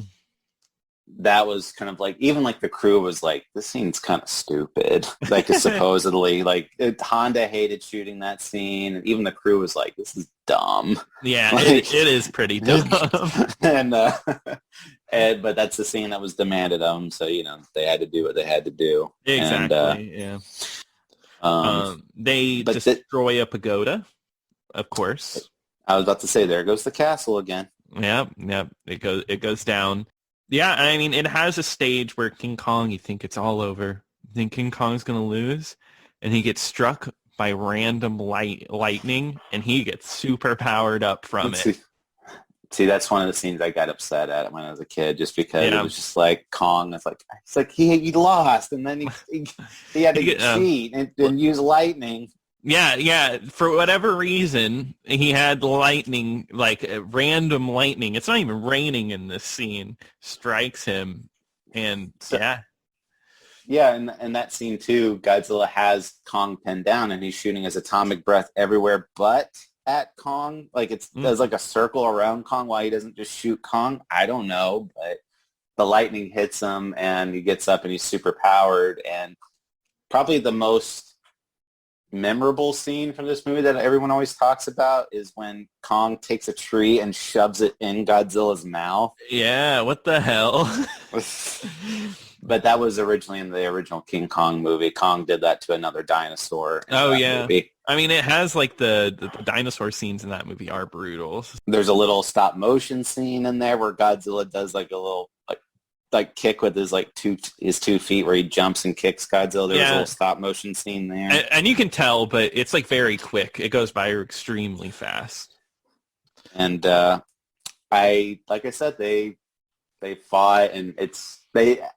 That was kind of like, even like the crew was like, this scene's kind of stupid. Like, supposedly like Honda hated shooting that scene, and even the crew was like, this is dumb. Yeah, Like, it is pretty dumb. and but that's the scene that was demanded of them, so they had to do what they had to do. And Exactly. Yeah. um They but destroy a pagoda, of course. I was about to say, there goes the castle again. Yeah, yeah. It goes down. Yeah, I mean, it has a stage where King Kong, you think it's all over. You think King Kong's gonna lose, and he gets struck by random lightning, and he gets super powered up from Let's it. see, that's one of the scenes I got upset at when I was a kid, just because it Yeah. was just like Kong. It's like he lost, and then he had to cheat and use lightning. Yeah, yeah. For whatever reason, he had lightning, like random lightning. It's not even raining in this scene. Strikes him, and So yeah, yeah, and that scene too, Godzilla has Kong pinned down, and he's shooting his atomic breath everywhere but at Kong. Like, there's like a circle around Kong. Why he doesn't just shoot Kong, I don't know. But the lightning hits him, and he gets up, and he's super powered. And probably the most memorable scene from this movie that everyone always talks about is when Kong takes a tree and shoves it in Godzilla's mouth. yeah. What the hell? But that was originally in the original King Kong movie. Kong did that to another dinosaur in Oh that yeah. movie. I mean, it has like the dinosaur scenes in that movie are brutal. There's a little stop motion scene in there where Godzilla does like a little like kick with his his 2 feet, where he jumps and kicks Godzilla. There was a little stop motion scene there. And you can tell, but it's like very quick. It goes by extremely fast. And like I said, they fought, and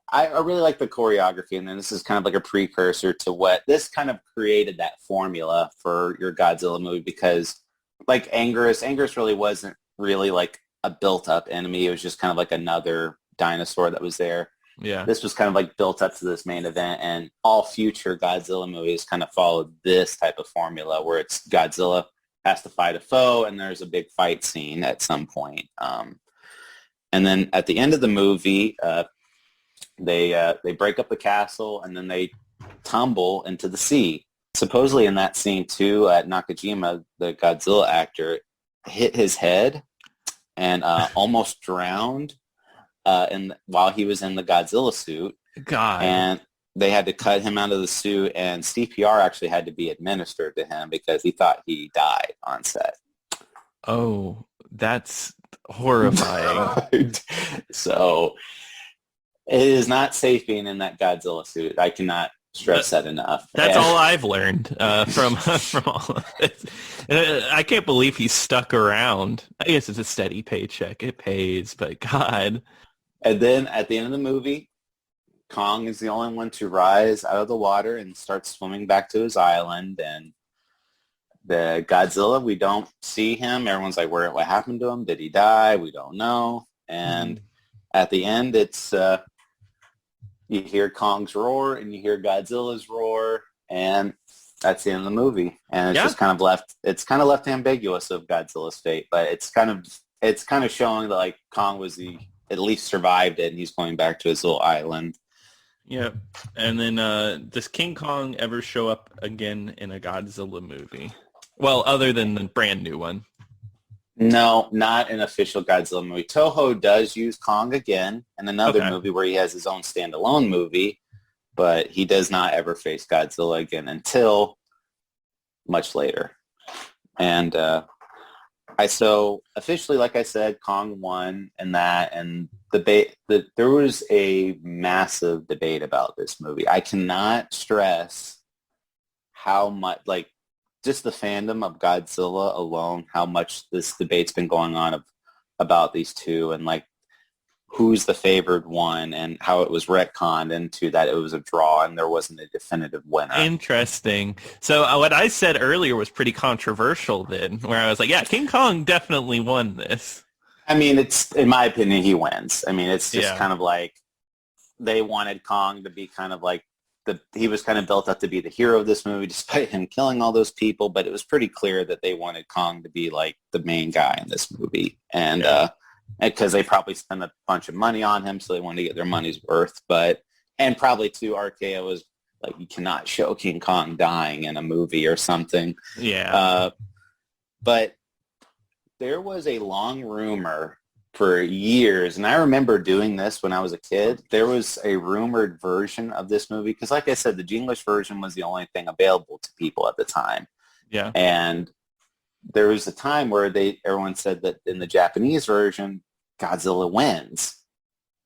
I really like the choreography, and then this is kind of like a precursor to what this kind of created that formula for your Godzilla movie, because like Anguirus really wasn't really like a built up enemy. It was just kind of like another dinosaur that was there. Yeah. This was kind of like built up to this main event, and all future Godzilla movies kind of followed this type of formula, where it's Godzilla has to fight a foe, and there's a big fight scene at some point. And then at the end of the movie, they break up the castle, and then they tumble into the sea. Supposedly in that scene too, Nakajima, the Godzilla actor, hit his head and almost drowned while he was in the Godzilla suit. God. And they had to cut him out of the suit, and CPR actually had to be administered to him because he thought he died on set. Oh, that's horrifying. So it is not safe being in that Godzilla suit. I cannot stress that enough. That's all I've learned from all of this. I can't believe he's stuck around. I guess it's a steady paycheck. It pays, but God. And then at the end of the movie, Kong is the only one to rise out of the water and start swimming back to his island. And the Godzilla, we don't see him. Everyone's like, what happened to him? Did he die? We don't know. And at the end, it's you hear Kong's roar and you hear Godzilla's roar. and that's the end of the movie. And it's Yeah. just kind of left ambiguous of Godzilla's fate, but it's kind of showing that like Kong was at least survived it, and he's going back to his little island. Yeah. And then does King Kong ever show up again in a Godzilla movie? Well, other than the brand new one. No, not an official Godzilla movie. Toho does use Kong again in another Okay. movie where he has his own standalone movie, but he does not ever face Godzilla again until much later. And so officially, like I said, Kong won in that, and there was a massive debate about this movie. I cannot stress how much, like, just the fandom of Godzilla alone, how much this debate's been going on about these two, and like who's the favored one, and how it was retconned into that it was a draw and there wasn't a definitive winner. Interesting. So what I said earlier was pretty controversial then, where I was like, yeah, King Kong definitely won this. I mean, it's, in my opinion, he wins. I mean, it's just Yeah. kind of like they wanted Kong to be kind of like he was kind of built up to be the hero of this movie despite him killing all those people, but it was pretty clear that they wanted Kong to be like the main guy in this movie. And because they probably spent a bunch of money on him, so they wanted to get their money's worth. And probably too, RKO was like, you cannot show King Kong dying in a movie or something. Yeah. But there was a long rumor for years, and I remember doing this when I was a kid. There was a rumored version of this movie because, like I said, the English version was the only thing available to people at the time. Yeah. And there was a time where everyone said that in the Japanese version, Godzilla wins.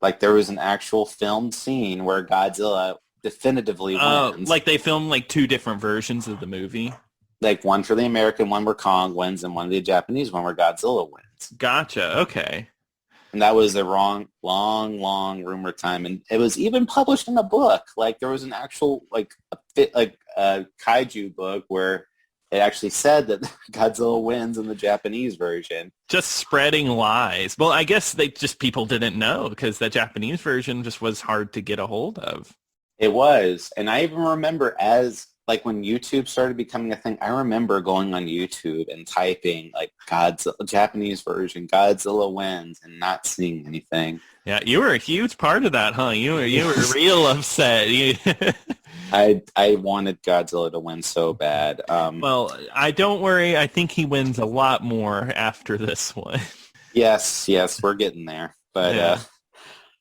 Like there was an actual filmed scene where Godzilla definitively wins. Like they filmed like two different versions of the movie. Like one for the American one where Kong wins, and one of the Japanese one where Godzilla wins. Gotcha. Okay. And that was a long rumor time. And it was even published in a book. Like there was an actual a kaiju book where it actually said that Godzilla wins in the Japanese version. Just spreading lies. Well, I guess people didn't know because the Japanese version just was hard to get a hold of. It was. And I even remember like when YouTube started becoming a thing, I remember going on YouTube and typing like Godzilla Japanese version, Godzilla wins, and not seeing anything. Yeah, you were a huge part of that, huh? You were real upset. I wanted Godzilla to win so bad. Well, don't worry. I think he wins a lot more after this one. Yes, we're getting there. But Yeah.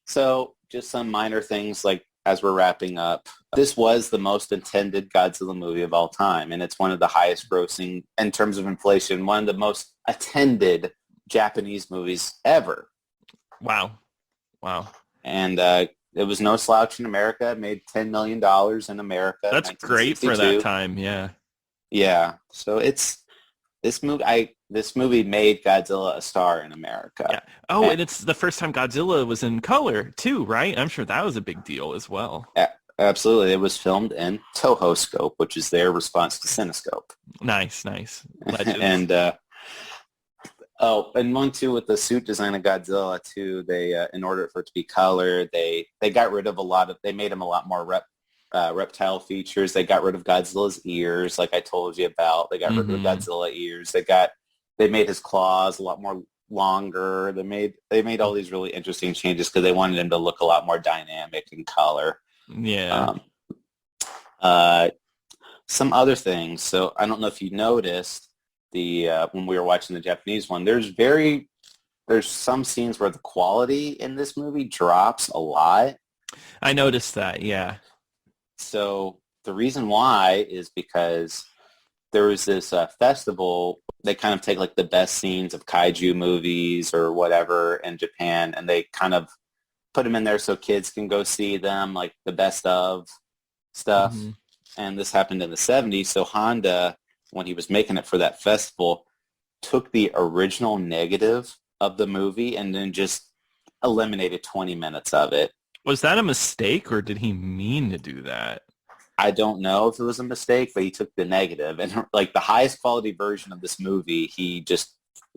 So just some minor things like as we're wrapping up. This was the most attended Godzilla movie of all time, and it's one of the highest grossing, in terms of inflation, one of the most attended Japanese movies ever. Wow. And it was no slouch in America. It made $10 million in America. That's great for that time, yeah. Yeah. So this movie made Godzilla a star in America. Yeah. Oh, and it's the first time Godzilla was in color too, right? I'm sure that was a big deal as well. Absolutely. It was filmed in Toho Scope, which is their response to Cinescope. Nice. Legends. And and one too with the suit design of Godzilla too. They in order for it to be colored, they got rid of they made him a lot more reptile features. They got rid of Godzilla's ears, like I told you about. They got rid of Godzilla ears. They made his claws a lot more longer. They made all these really interesting changes because they wanted him to look a lot more dynamic in color. Yeah. Some other things. So I don't know if you noticed when we were watching the Japanese one, there's some scenes where the quality in this movie drops a lot. I noticed that, yeah. So the reason why is because there was this festival. They kind of take like the best scenes of kaiju movies or whatever in Japan, and they kind of put them in there so kids can go see them, like the best of stuff. Mm-hmm. And this happened in the 70s. So Honda, when he was making it for that festival, took the original negative of the movie and then just eliminated 20 minutes of it. Was that a mistake, or did he mean to do that? I don't know if it was a mistake, but he took the negative, and like the highest quality version of this movie, he just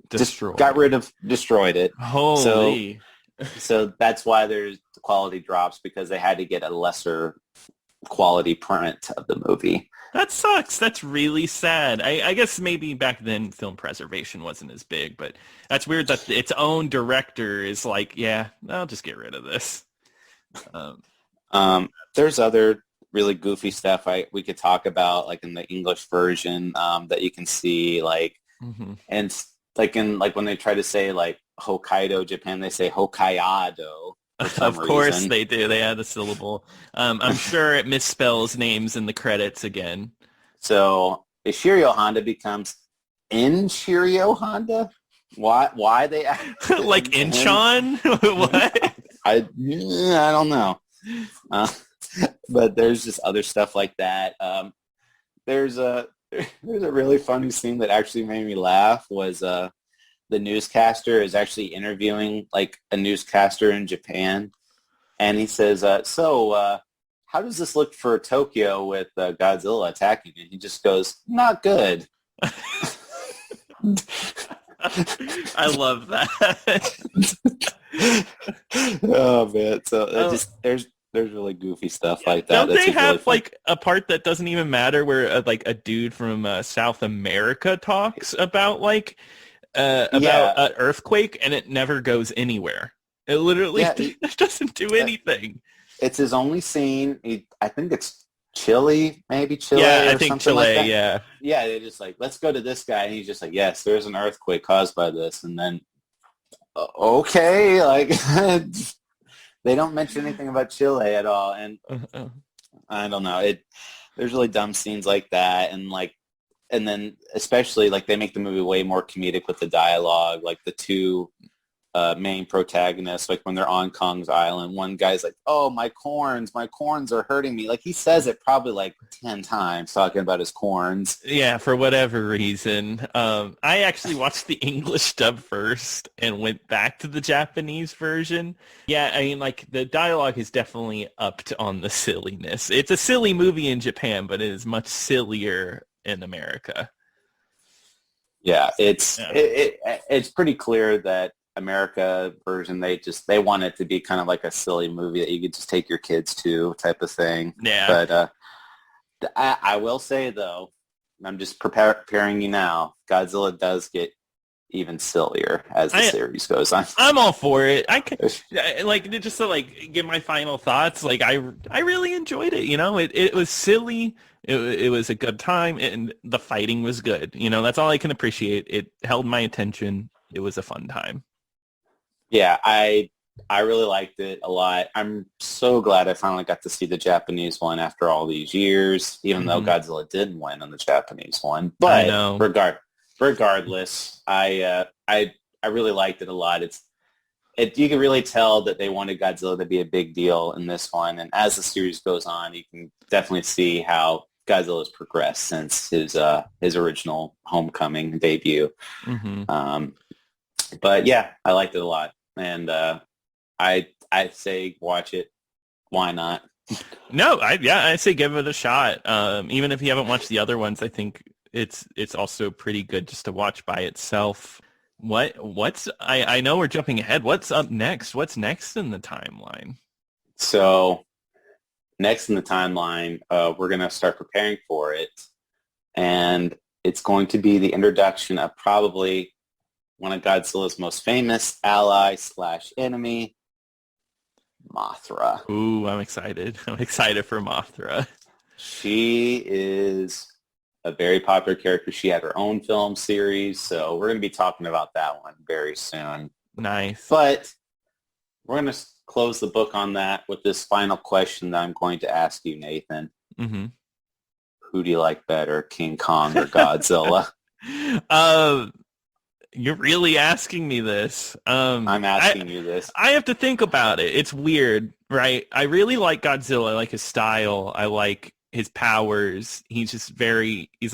destroyed it. Holy. So that's why the quality drops, because they had to get a lesser quality print of the movie. That sucks. That's really sad. I guess maybe back then film preservation wasn't as big, but that's weird that its own director is like, yeah, I'll just get rid of this. There's other really goofy stuff we could talk about, like in the English version, that you can see, like, and like when they try to say like Hokkaido, Japan, they say Hokkaido. Of course they do. They add a syllable. I'm sure it misspells names in the credits again. So Ishirio Honda becomes Inchirio Honda. Why they like Incheon? What? I don't know. But there's just other stuff like that. There's a really funny scene that actually made me laugh. Was the newscaster is actually interviewing like a newscaster in Japan, and he says, so how does this look for Tokyo with Godzilla attacking? And he just goes, not good. I love that. Oh man, so there's really goofy stuff like that. Don't they have really like a part that doesn't even matter where like a dude from South America talks about like about an earthquake, and it never goes anywhere. It literally doesn't do anything. It's his only scene. I think it's Chile, maybe Chile. Yeah, I think Chile. Like yeah, they're just like, let's go to this guy, and he's just like, yes, there's an earthquake caused by this, and then okay, like they don't mention anything about Chile at all, and I don't know. There's really dumb scenes like that, and then especially like they make the movie way more comedic with the dialogue, like the two main protagonists, like when they're on Kong's Island, one guy's like, oh, my corns are hurting me. Like he says it probably like 10 times talking about his corns. Yeah, for whatever reason. I actually watched the English dub first and went back to the Japanese version. Yeah, I mean, like the dialogue is definitely upped on the silliness. It's a silly movie in Japan, but it is much sillier in America. Yeah, it's pretty clear that America version, they want it to be kind of like a silly movie that you could just take your kids to type of thing. Yeah. But I will say though, I'm just preparing you now, Godzilla does get even sillier as the series goes on. I'm all for it. I can, like, just to like give my final thoughts. Like I really enjoyed it. You know, it was silly. It was a good time, and the fighting was good. You know, that's all I can appreciate. It held my attention. It was a fun time. Yeah, I really liked it a lot. I'm so glad I finally got to see the Japanese one after all these years, even though Godzilla didn't win on the Japanese one. But regardless, I really liked it a lot. You can really tell that they wanted Godzilla to be a big deal in this one, and as the series goes on, you can definitely see how Godzilla has progressed since his original Homecoming debut. But yeah, I liked it a lot, and I'd say watch it. Why not? No, I say give it a shot. Even if you haven't watched the other ones, I think it's also pretty good just to watch by itself. I know we're jumping ahead. What's up next? What's next in the timeline? So next in the timeline, we're going to start preparing for it, and it's going to be the introduction of probably one of Godzilla's most famous ally/enemy, Mothra. Ooh, I'm excited. I'm excited for Mothra. She is a very popular character. She had her own film series, so we're going to be talking about that one very soon. Nice. But we're going to close the book on that with this final question that I'm going to ask you, Nathan. Who do you like better, King Kong or Godzilla? You're really asking me this. I'm asking you this. I have to think about it. It's weird, right? I really like Godzilla. I like his style. I like his powers. He's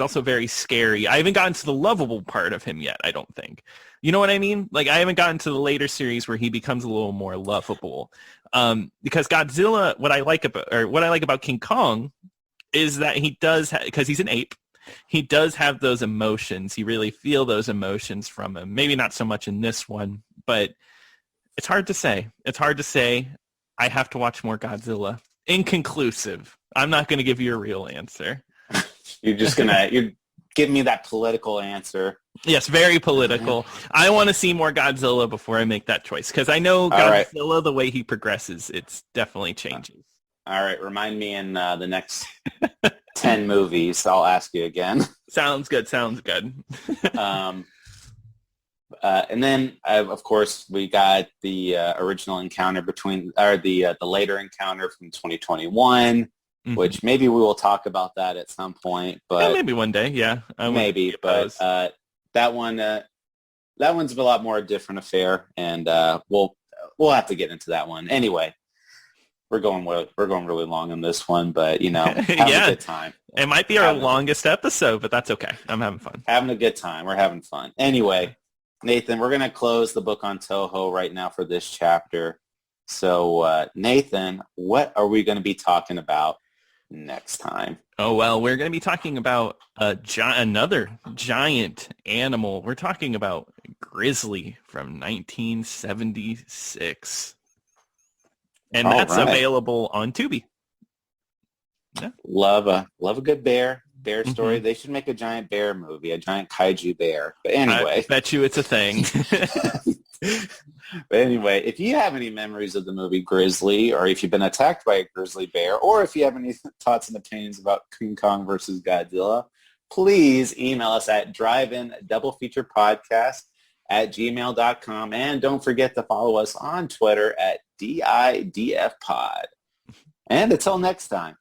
also very scary. I haven't gotten to the lovable part of him yet, I don't think. You know what I mean? Like, I haven't gotten to the later series where he becomes a little more lovable. Because Godzilla, what I like about King Kong is that he does, because he's an ape, he does have those emotions. You really feel those emotions from him. Maybe not so much in this one, but it's hard to say. I have to watch more Godzilla. Inconclusive. I'm not going to give you a real answer. You're giving me that political answer. Yes, very political. I want to see more Godzilla before I make that choice because I know Godzilla, right, the way he progresses, it's definitely changing. All right, remind me in the next 10 movies. I'll ask you again. Sounds good. And then, of course, we got the original encounter the later encounter from 2021, mm-hmm, which maybe we will talk about that at some point. But yeah, maybe one day, yeah. Maybe, but that one's a lot more a different affair, and we'll have to get into that one. Anyway, we're going really long on this one, but having a good time. It might be our longest episode, but that's okay. I'm having fun. Having a good time. We're having fun. Anyway, Nathan, we're going to close the book on Toho right now for this chapter. So, Nathan, what are we going to be talking about next time? Oh, well, we're going to be talking about another giant animal. We're talking about Grizzly from 1976. And that's available on Tubi. Yeah. Love a good bear story. Mm-hmm. They should make a giant bear movie, a giant kaiju bear. But anyway. I bet you it's a thing. But anyway, if you have any memories of the movie Grizzly, or if you've been attacked by a grizzly bear, or if you have any thoughts and opinions about King Kong versus Godzilla, please email us at drivein-doubleFeaturePodcast@gmail.com. And don't forget to follow us on Twitter at DIDFpod. And until next time.